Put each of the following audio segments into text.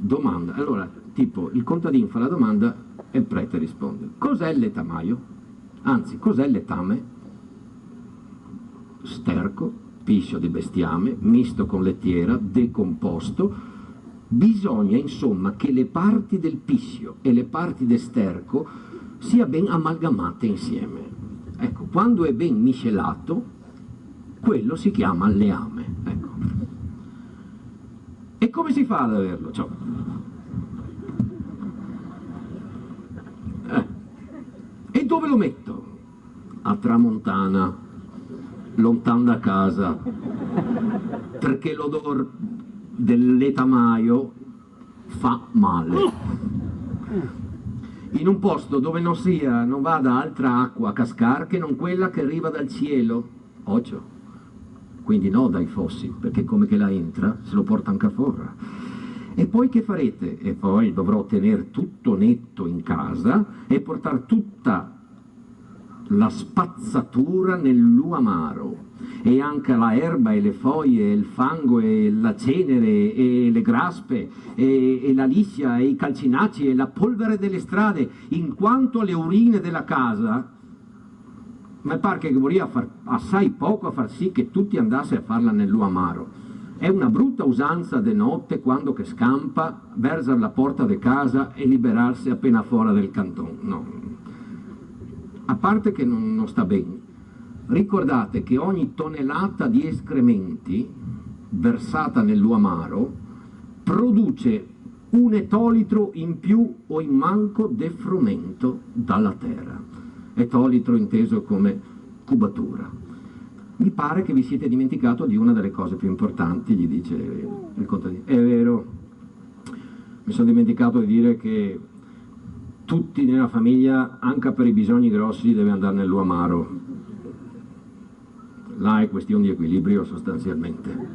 domanda. Allora, tipo, il contadino fa la domanda e il prete risponde. Cos'è letamaio? Anzi, cos'è letame? Sterco, piscio di bestiame, misto con lettiera, decomposto. Bisogna insomma che le parti del piscio e le parti del sterco sia ben amalgamate insieme. Ecco, quando è ben miscelato, quello si chiama leame. Ecco. E come si fa ad averlo? Cioè, e dove lo metto? A tramontana, lontano da casa, perché l'odore del letamaio fa male. In un posto dove non vada altra acqua a cascar che non quella che arriva dal cielo, occhio, quindi no dai fossi, perché come che la entra se lo porta anche a forra. E poi che farete? E poi dovrò tenere tutto netto in casa e portare tutta la spazzatura nel luamaro, e anche la erba e le foglie, il fango e la cenere e le graspe e la liscia e i calcinacci e la polvere delle strade, in quanto le urine della casa, mi pare che vorrei far assai poco a far sì che tutti andassero a farla nel luamaro. È una brutta usanza de notte, quando che scampa, versare la porta de casa e liberarsi appena fuori del canton. No. A parte che non sta bene. Ricordate che ogni tonnellata di escrementi versata nel luamaro produce un etolitro in più o in manco de frumento dalla terra. Etolitro inteso come cubatura. Mi pare che vi siete dimenticato di una delle cose più importanti, gli dice il contadino. È vero, mi sono dimenticato di dire che tutti nella famiglia, anche per i bisogni grossi, deve andare nel luamaro. Là è questione di equilibrio sostanzialmente.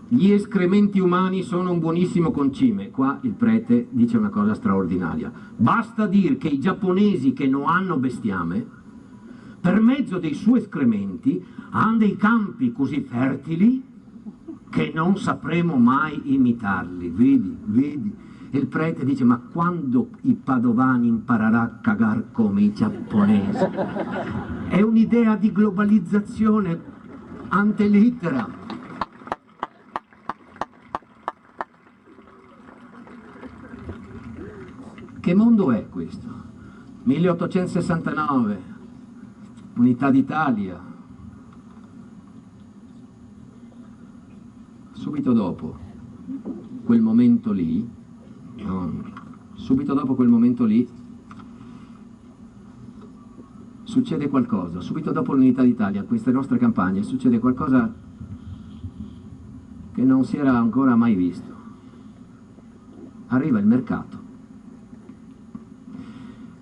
Gli escrementi umani sono un buonissimo concime. Qua il prete dice una cosa straordinaria. Basta dire che i giapponesi che non hanno bestiame, per mezzo dei suoi escrementi, hanno dei campi così fertili che non sapremo mai imitarli. Vedi, vedi. E il prete dice, ma quando i padovani impareranno a cagare come i giapponesi? È un'idea di globalizzazione ante litteram. Che mondo è questo? 1869, Unità d'Italia. Subito dopo quel momento lì, succede qualcosa. Subito dopo l'Unità d'Italia, queste nostre campagne, succede qualcosa che non si era ancora mai visto. Arriva il mercato.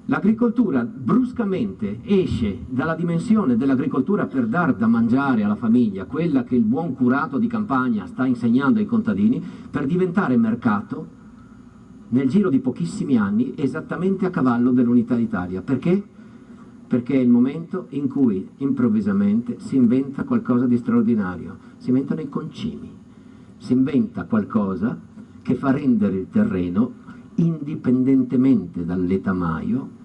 L'agricoltura bruscamente esce dalla dimensione dell'agricoltura per dar da mangiare alla famiglia, quella che il buon curato di campagna sta insegnando ai contadini, per diventare mercato nel giro di pochissimi anni, esattamente a cavallo dell'Unità d'Italia. Perché? Perché è il momento in cui improvvisamente si inventa qualcosa di straordinario, si inventano i concimi, si inventa qualcosa che fa rendere il terreno, indipendentemente dal letamaio,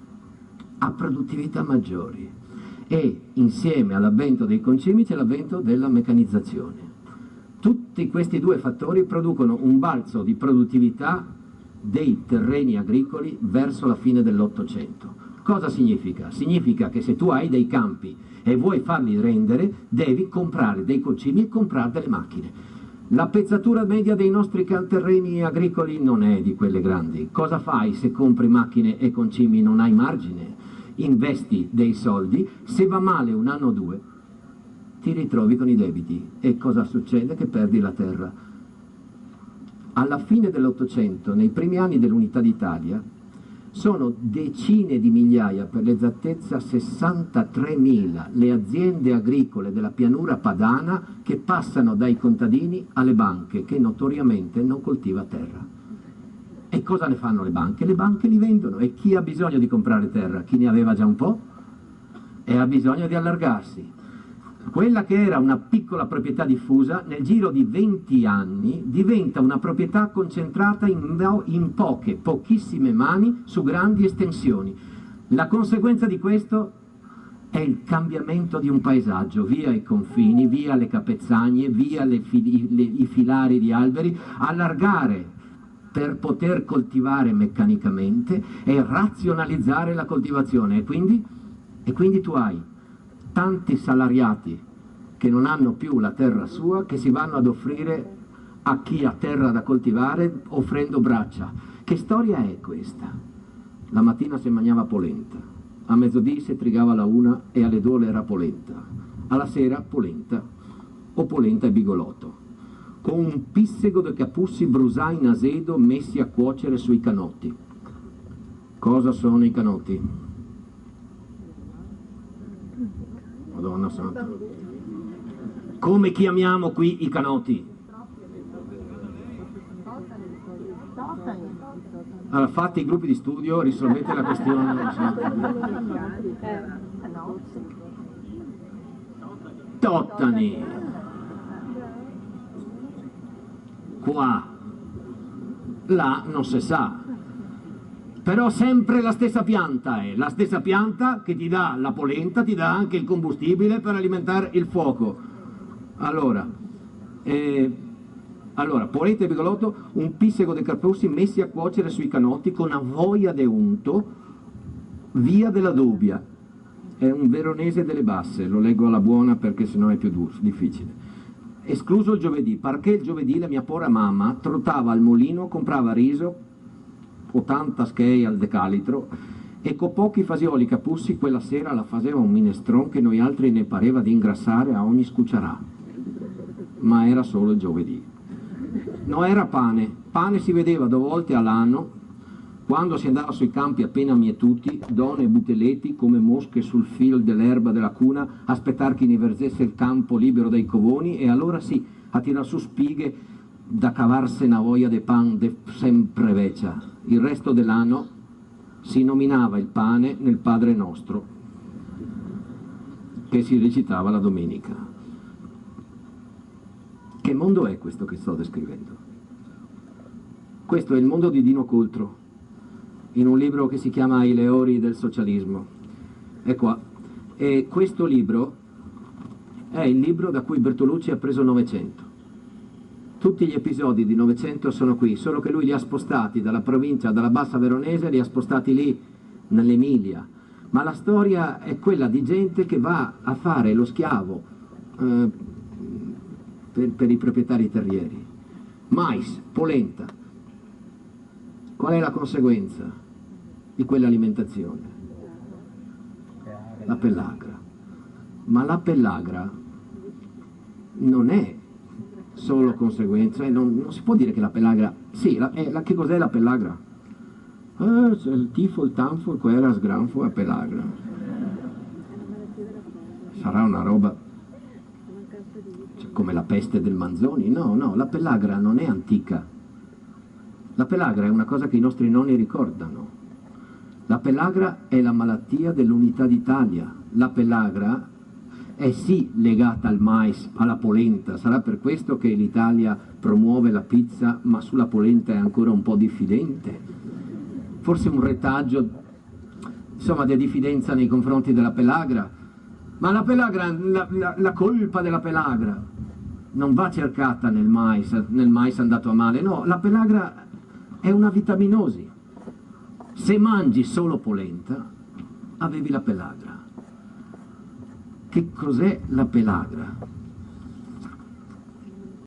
a produttività maggiori, e insieme all'avvento dei concimi c'è l'avvento della meccanizzazione. Tutti questi due fattori producono un balzo di produttività dei terreni agricoli verso la fine dell'Ottocento. Cosa significa? Significa che se tu hai dei campi e vuoi farli rendere, devi comprare dei concimi e comprare delle macchine. La pezzatura media dei nostri terreni agricoli non è di quelle grandi. Cosa fai se compri macchine e concimi? Non hai margine. Investi dei soldi, se va male un anno o due, ti ritrovi con i debiti. E cosa succede? Che perdi la terra. Alla fine dell'Ottocento, nei primi anni dell'Unità d'Italia, sono decine di migliaia, per l'esattezza 63.000, le aziende agricole della pianura padana che passano dai contadini alle banche, che notoriamente non coltiva terra. E cosa ne fanno le banche? Le banche li vendono. E chi ha bisogno di comprare terra? Chi ne aveva già un po' e ha bisogno di allargarsi. Quella che era una piccola proprietà diffusa, nel giro di 20 anni diventa una proprietà concentrata in pochissime mani su grandi estensioni. La conseguenza di questo è il cambiamento di un paesaggio, via i confini, via le capezzaglie, via i filari di alberi, allargare per poter coltivare meccanicamente e razionalizzare la coltivazione. E quindi tu hai tanti salariati che non hanno più la terra sua, che si vanno ad offrire a chi ha terra da coltivare offrendo braccia. Che storia è questa? La mattina si mangiava polenta, a mezzodì si trigava la una e alle 2 era polenta, alla sera polenta o polenta e bigolotto, con un pissego di capussi brusai in azedo messi a cuocere sui canotti. Cosa sono i canotti? Madonna santa. Come chiamiamo qui i canotti? Allora, fate i gruppi di studio, risolvete la questione. Tottani. Qua. Là non si sa. Però sempre la stessa pianta è, la stessa pianta che ti dà la polenta, ti dà anche il combustibile per alimentare il fuoco. Allora, polenta e bigolotto, un pissego di carpussi messi a cuocere sui canotti con avoia de unto, via della Dubbia. È un veronese delle basse, lo leggo alla buona perché sennò è più difficile. Escluso il giovedì, perché il giovedì la mia povera mamma trottava al mulino, comprava riso, 80 schei al decalitro, e con pochi fasioli capussi quella sera la faceva un minestron che noi altri ne pareva di ingrassare a ogni scucciarà. Ma era solo il giovedì. No, era pane. Pane si vedeva 2 volte all'anno, quando si andava sui campi appena mietuti, donne e butelletti come mosche sul filo dell'erba della cuna, aspettar che ne versesse il campo libero dai covoni, e allora sì, a tirar su spighe da cavarse una voglia de pan de sempre vecchia. Il resto dell'anno si nominava il pane nel Padre Nostro, che si recitava la domenica. Che mondo è questo che sto descrivendo? Questo è il mondo di Dino Coltro, in un libro che si chiama I leori del socialismo. È qua. E questo libro è il libro da cui Bertolucci ha preso 900. Tutti gli episodi di 900 sono qui, solo che lui li ha spostati dalla provincia, dalla Bassa Veronese, li ha spostati lì, nell'Emilia. Ma la storia è quella di gente che va a fare lo schiavo per i proprietari terrieri. Mais, polenta. Qual è la conseguenza di quell'alimentazione? La pellagra. Ma la pellagra non è solo conseguenza, non si può dire che la pellagra... Sì, che cos'è la pellagra? Il tifo, il tanfo, il quera, sgranfo, la pellagra. Sarà una roba... come la peste del Manzoni? No, la pellagra non è antica. La pellagra è una cosa che i nostri nonni ricordano. La pellagra è la malattia dell'unità d'Italia. La pellagra è sì legata al mais, alla polenta. Sarà per questo che l'Italia promuove la pizza, ma sulla polenta è ancora un po' diffidente. Forse un retaggio, insomma, di diffidenza nei confronti della pellagra. Ma la pellagra, la colpa della pellagra non va cercata nel mais andato a male, no, la pellagra è una vitaminosi. Se mangi solo polenta, avevi la pellagra. Che cos'è la pellagra?